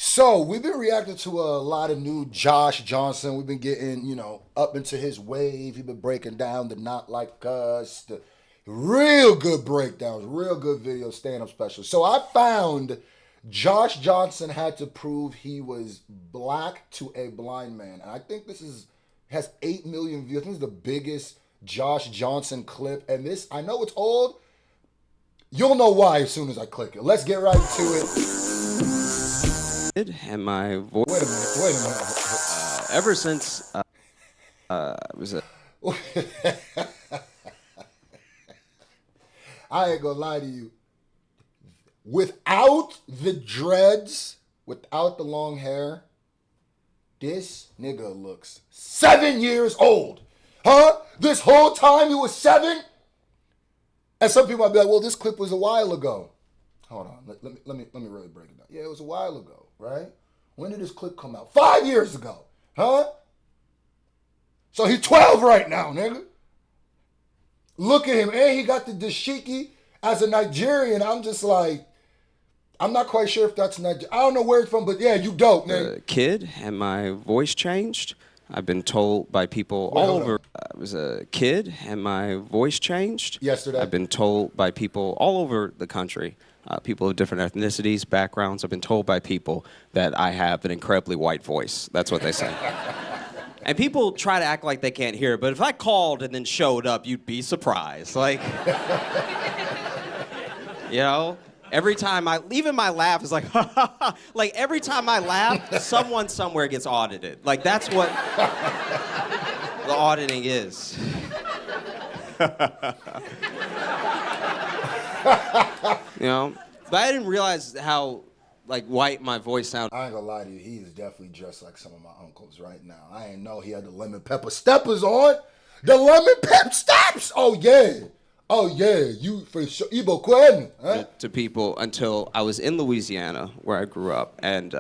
So we've been reacting to a lot of new Josh Johnson. We've been getting, up into his wave. He's been breaking down the Not Like Us, the real good breakdowns, real good video stand-up specials. So I found Josh Johnson had to prove he was black to a blind man. And I think this has 8 million views. I think it's the biggest Josh Johnson clip. And this, I know it's old. You'll know why as soon as I click it. Let's get right to it. And my voice. Wait a minute. Ever since was it? I ain't gonna lie to you. Without the dreads, without the long hair, this nigga looks 7 years old. Huh? This whole time he was 7? And some people might be like, well, this clip was a while ago. Hold on. Let me really break it down. Yeah, it was a while ago, right? When did this clip come out? 5 years ago. Huh? So he's 12 right now, nigga. Look at him. And he got the dashiki as a Nigerian. I'm just like, I'm not quite sure if that's Nigeria. I don't know where it's from, but yeah, you dope, nigga. Kid, and my voice changed. I've been told by people all over. I was a kid, and my voice changed. Yesterday. I've been told by people all over the country, people of different ethnicities, backgrounds. I've been told by people that I have an incredibly white voice. That's what they say. And people try to act like they can't hear it, but if I called and then showed up, you'd be surprised. Like, every time even my laugh is like, ha ha ha. Like, every time I laugh, someone somewhere gets audited. Like, that's what the auditing is. But I didn't realize how, white my voice sounded. I ain't gonna lie to you, he is definitely dressed like some of my uncles right now. I ain't know he had the lemon pepper steppers on. The lemon pep steps! Oh, yeah. Oh, yeah, you for sure. Ibo Quinn, huh? To people until I was in Louisiana, where I grew up, and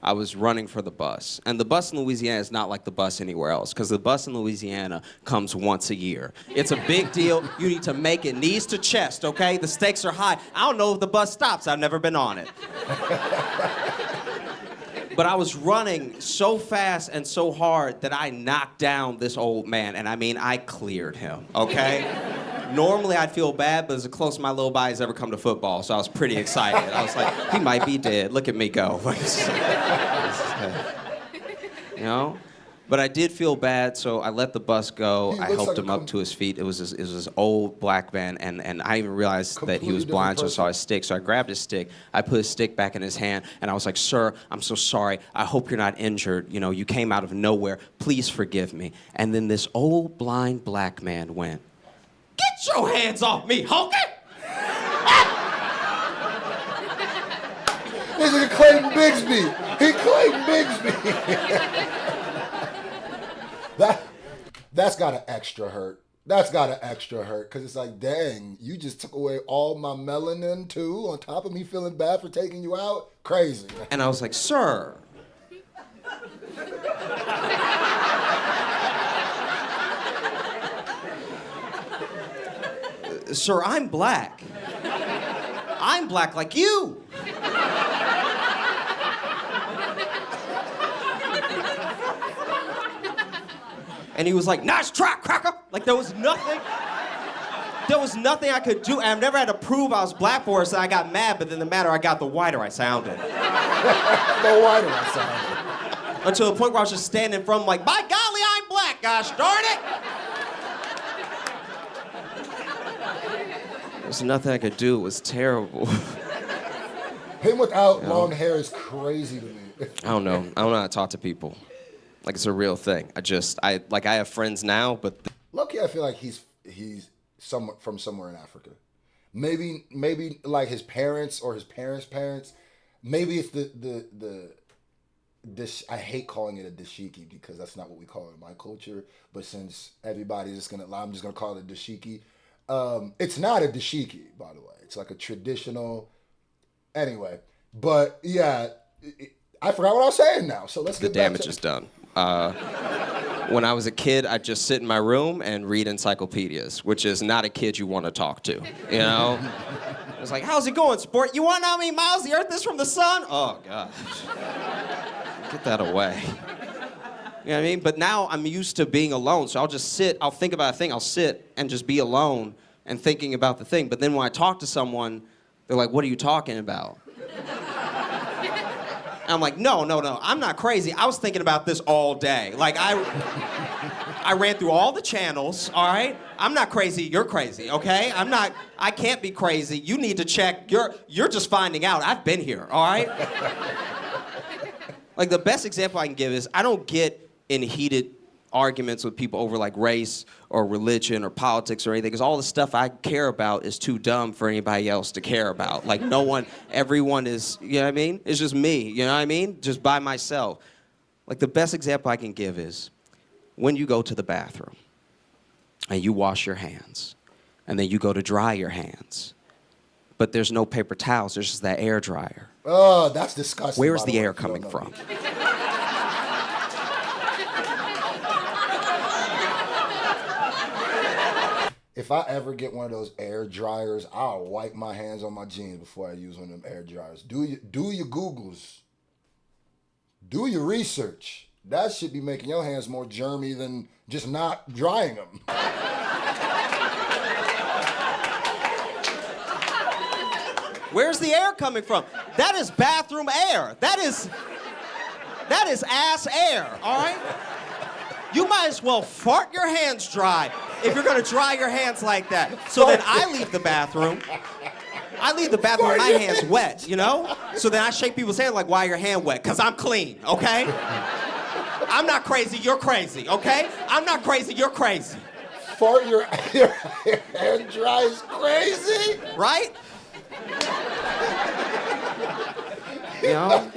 I was running for the bus. And the bus in Louisiana is not like the bus anywhere else, because the bus in Louisiana comes once a year. It's a big deal. You need to make it knees to chest, okay? The stakes are high. I don't know if the bus stops. I've never been on it. But I was running so fast and so hard that I knocked down this old man. And I mean, I cleared him, okay? Normally I'd feel bad, but it's the closest my little body's ever come to football, so I was pretty excited. I was like, he might be dead. Look at me go. But I did feel bad, so I let the bus go. I helped him up to his feet. It was this old black man, and I even realized that he was blind, so I saw his stick. So I grabbed his stick. I put his stick back in his hand, and I was like, sir, I'm so sorry. I hope you're not injured. You came out of nowhere. Please forgive me. And then this old blind black man went, "Get your hands off me, honky!" This is Clayton Bigsby. He Clayton Bigsby. That's gotta extra hurt. That's gotta extra hurt, because it's like, dang, you just took away all my melanin too, on top of me feeling bad for taking you out? Crazy. And I was like, sir. Sir, I'm black. I'm black like you. And he was like, nice try, cracker. Like, there was nothing I could do. And I've never had to prove I was black for it, so I got mad, but then the matter I got, the whiter I sounded. The whiter I sounded. Until the point where I was just standing from like, by golly, I'm black, gosh darn it. There's nothing I could do. It was terrible. Him without long hair is crazy to me. I don't know. I don't know how to talk to people. Like, it's a real thing. I have friends now, but... Lucky, I feel like he's from somewhere in Africa. Maybe like his parents or his parents. Maybe it's this. I hate calling it a dashiki because that's not what we call it in my culture. But since everybody's just I'm just gonna call it a dashiki. It's not a dashiki, by the way. It's like a traditional. Anyway, but yeah, I forgot what I was saying now. So let's get the damage is done. When I was a kid, I'd just sit in my room and read encyclopedias, which is not a kid you want to talk to, It's like, how's it going, sport? You want to know how many miles the Earth is from the sun? Oh, gosh. Get that away. You know what I mean? But now I'm used to being alone, so I'll just sit, I'll think about a thing, I'll sit and just be alone and thinking about the thing. But then when I talk to someone, they're like, what are you talking about? And I'm like, no, I'm not crazy. I was thinking about this all day. Like, I ran through all the channels, all right? I'm not crazy, you're crazy, okay? I can't be crazy. You need to check, you're just finding out. I've been here, all right? Like, the best example I can give is I don't get in heated arguments with people over like race or religion or politics or anything, because all the stuff I care about is too dumb for anybody else to care about. Like everyone is, you know what I mean? It's just me, you know what I mean? Just by myself. Like the best example I can give is when you go to the bathroom and you wash your hands and then you go to dry your hands, but there's no paper towels, there's just that air dryer. Oh, that's disgusting. Where's the air coming from? If I ever get one of those air dryers, I'll wipe my hands on my jeans before I use one of them air dryers. Do your Googles. Do your research. That should be making your hands more germy than just not drying them. Where's the air coming from? That is bathroom air. That is ass air, all right? You might as well fart your hands dry if you're gonna dry your hands like that. So then I leave the bathroom with my hands wet, you know? So then I shake people's hands like, why your hand wet? Because I'm clean, okay? I'm not crazy, you're crazy, okay? I'm not crazy, you're crazy. Fart your hair dry is crazy? Right? You know?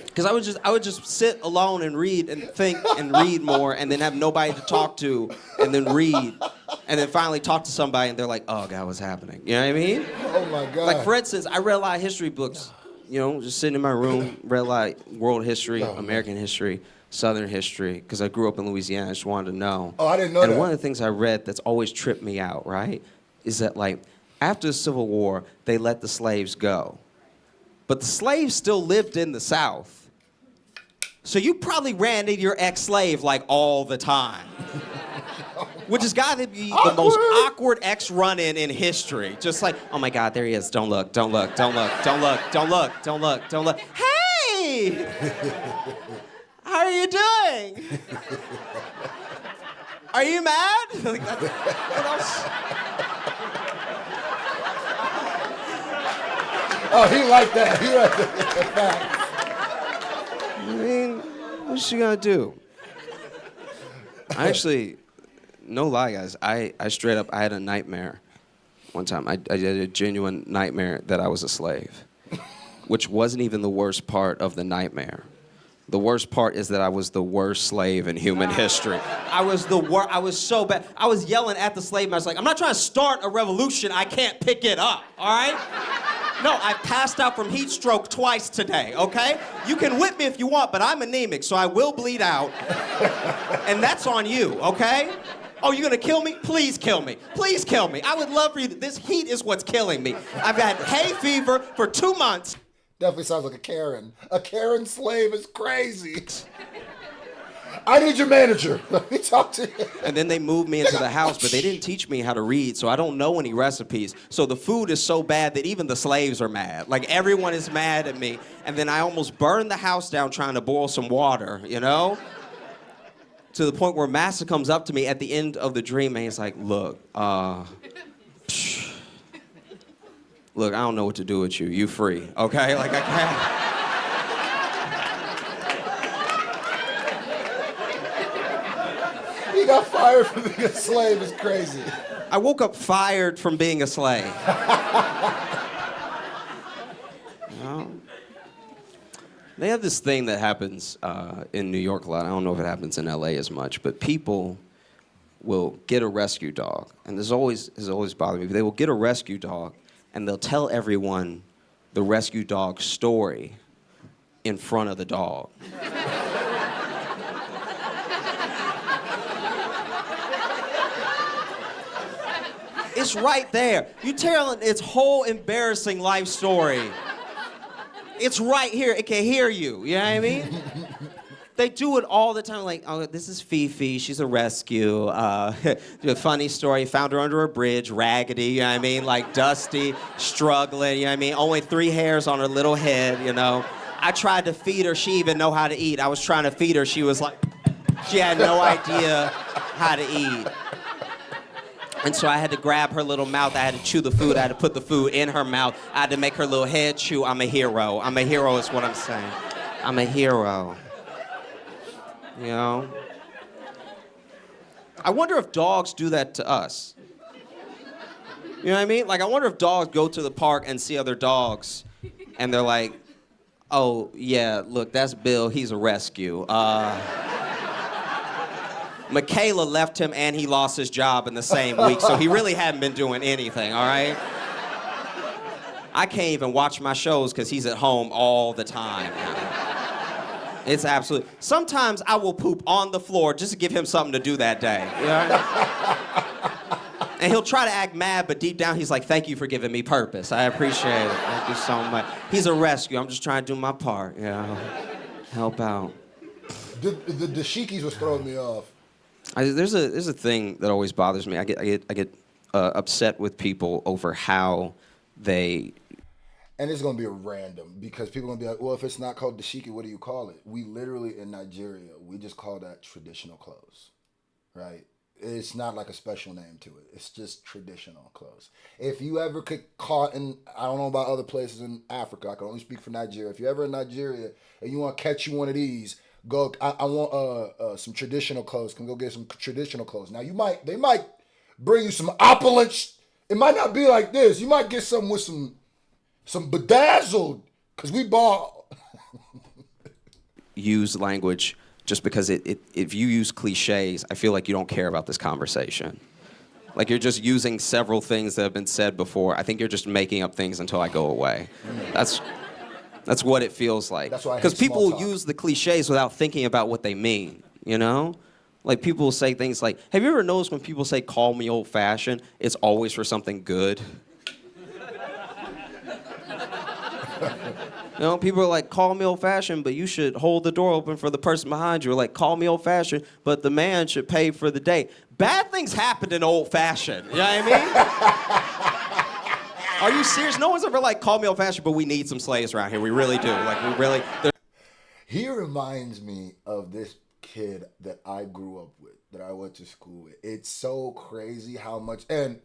Because I would just sit alone and read and think and read more and then have nobody to talk to and then read and then finally talk to somebody and they're like, oh God, what's happening? You know what I mean? Oh my God. Like for instance, I read a lot of history books, you know, just sitting in my room, read a lot of world history, American history, Southern history, because I grew up in Louisiana, I just wanted to know. Oh, I didn't know that. And one of the things I read that's always tripped me out, right, is that like after the Civil War, they let the slaves go. But the slaves still lived in the South. So you probably ran into your ex-slave like all the time. Which has got to be the most awkward ex-run-in in history. Just like, oh my God, there he is. Don't look, don't look, don't look, don't look, don't look, don't look, don't look. Hey! How are you doing? Are you mad? Like, what else? Oh, he liked that. He liked that. I mean, what's she gonna do? I actually, no lie, guys. I straight up, I had a nightmare one time. I had a genuine nightmare that I was a slave, which wasn't even the worst part of the nightmare. The worst part is that I was the worst slave in human history. I was so bad. I was yelling at the slave, and I was like, I'm not trying to start a revolution. I can't pick it up, all right? No, I passed out from heat stroke twice today, okay? You can whip me if you want, but I'm anemic, so I will bleed out. And that's on you, okay? Oh, you're gonna kill me? Please kill me. Please kill me. I would love for you to, this heat is what's killing me. I've had hay fever for 2 months. Definitely sounds like a Karen. A Karen slave is crazy. I need your manager. Let me talk to you. And then they moved me into the house, but they didn't teach me how to read, so I don't know any recipes. So the food is so bad that even the slaves are mad. Like, everyone is mad at me. And then I almost burned the house down trying to boil some water, you know? To the point where Massa comes up to me at the end of the dream, and he's like, look, look, I don't know what to do with you. You free, okay? Like, I can't. He got fired for being a slave. It's crazy. I woke up fired from being a slave. You know? They have this thing that happens in New York a lot. I don't know if it happens in LA as much, but people will get a rescue dog, and this has always bothered me. They will get a rescue dog, and they'll tell everyone the rescue dog's story in front of the dog. It's right there. You telling its whole embarrassing life story. It's right here. It can hear you. You know what I mean? They do it all the time. Like, oh, this is Fifi. She's a rescue. A funny story. Found her under a bridge, raggedy. You know what I mean? Like dusty, struggling. You know what I mean? Only 3 hairs on her little head. You know. I tried to feed her. She even know how to eat. I was trying to feed her. She was like, she had no idea how to eat. And so I had to grab her little mouth. I had to chew the food. I had to put the food in her mouth. I had to make her little head chew. I'm a hero. I'm a hero is what I'm saying. I'm a hero. You know? I wonder if dogs do that to us. You know what I mean? Like, I wonder if dogs go to the park and see other dogs, and they're like, oh, yeah, look, that's Bill. He's a rescue. Michaela left him and he lost his job in the same week, so he really hadn't been doing anything, all right? I can't even watch my shows because he's at home all the time. It's absolute. Sometimes I will poop on the floor just to give him something to do that day. You know? And he'll try to act mad, but deep down he's like, thank you for giving me purpose. I appreciate it. Thank you so much. He's a rescue. I'm just trying to do my part, you know? Help out. The dashikis was throwing me off. There's a thing that always bothers me. I get upset with people over how they. And it's gonna be a random because people are gonna be like, well, if it's not called dashiki, what do you call it? We literally in Nigeria, we just call that traditional clothes, right? It's not like a special name to it. It's just traditional clothes. If you ever get caught in, I don't know about other places in Africa. I can only speak for Nigeria. If you're ever in Nigeria and you want to catch you one of these. Go. I want some traditional clothes. Can go get some traditional clothes. Now they might bring you some opulence. It might not be like this. You might get some with some bedazzled, cause we ball. Use language just because if you use cliches, I feel like you don't care about this conversation. Like you're just using several things that have been said before. I think you're just making up things until I go away. That's what it feels like. That's why I hate because people small talk. use the cliches without thinking about what they mean, you know? Like people will say things like, have you ever noticed when people say, call me old fashioned, it's always for something good? You know, people are like, call me old fashioned, but you should hold the door open for the person behind you. Or like, call me old fashioned, but the man should pay for the date. Bad things happen in old fashioned, you know what I mean? Are you serious? No one's ever like, call me old-fashioned, but we need some slaves around here. We really do. Like, we really... He reminds me of this kid that I grew up with, that I went to school with. It's so crazy how much... And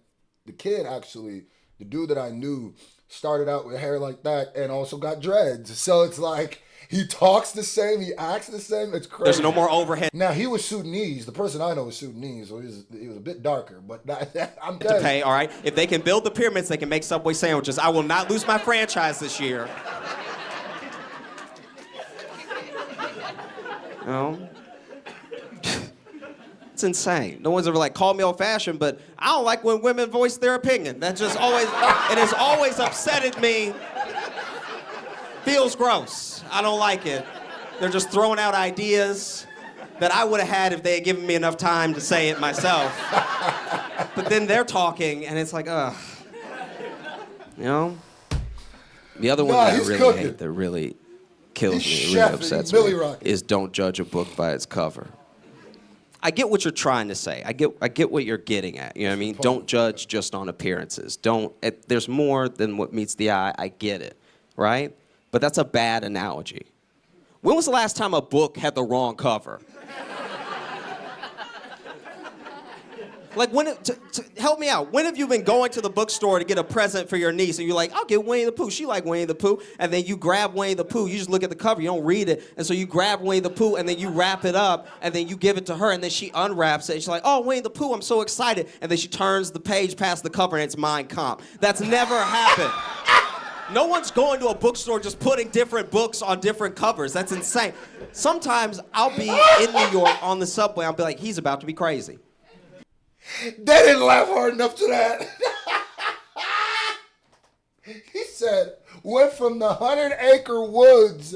the kid, actually, the dude that I knew, started out with hair like that and also got dreads. So it's like, he talks the same, he acts the same. It's crazy. There's no more overhead. Now, he was Sudanese. The person I know was Sudanese, so he was a bit darker. But I'm to pay, all right? If they can build the pyramids, they can make Subway sandwiches. I will not lose my franchise this year. You know? It's insane. No one's ever like, call me old-fashioned, but I don't like when women voice their opinion. That just always, it has always upsetted me. Feels gross. I don't like it. They're just throwing out ideas that I would have had if they had given me enough time to say it myself. But then they're talking, and it's like, ugh. You know? The other one that I really hate, that really kills me, really upsets me, is don't judge a book by its cover. I get what you're trying to say. I get what you're getting at. You know what I mean? Don't judge just on appearances. There's more than what meets the eye. I get it, right? But that's a bad analogy. When was the last time a book had the wrong cover? Like, help me out. When have you been going to the bookstore to get a present for your niece, and you're like, I'll get Winnie the Pooh. She like Winnie the Pooh. And then you grab Winnie the Pooh. You just look at the cover. You don't read it. And so you grab Winnie the Pooh, and then you wrap it up, and then you give it to her, and then she unwraps it. And she's like, oh, Winnie the Pooh, I'm so excited. And then she turns the page past the cover, and it's Mein Kampf. That's never happened. No one's going to a bookstore just putting different books on different covers. That's insane. Sometimes I'll be in New York on the subway. I'll be like, he's about to be crazy. They didn't laugh hard enough to that. He said, went from the 100-acre woods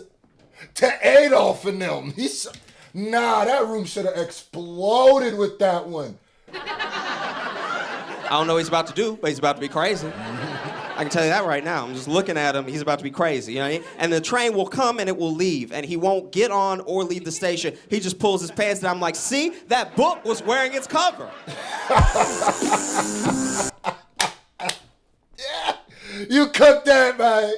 to Adolf and them. He said, nah, that room should have exploded with that one. don't know what he's about to do, but he's about to be crazy. I can tell you that right now. I'm just looking at him. He's about to be crazy, you know what I mean? And the train will come and it will leave, and he won't get on or leave the station. He just pulls his pants down. I'm like, see, that book was wearing its cover. Yeah, you cooked that, man.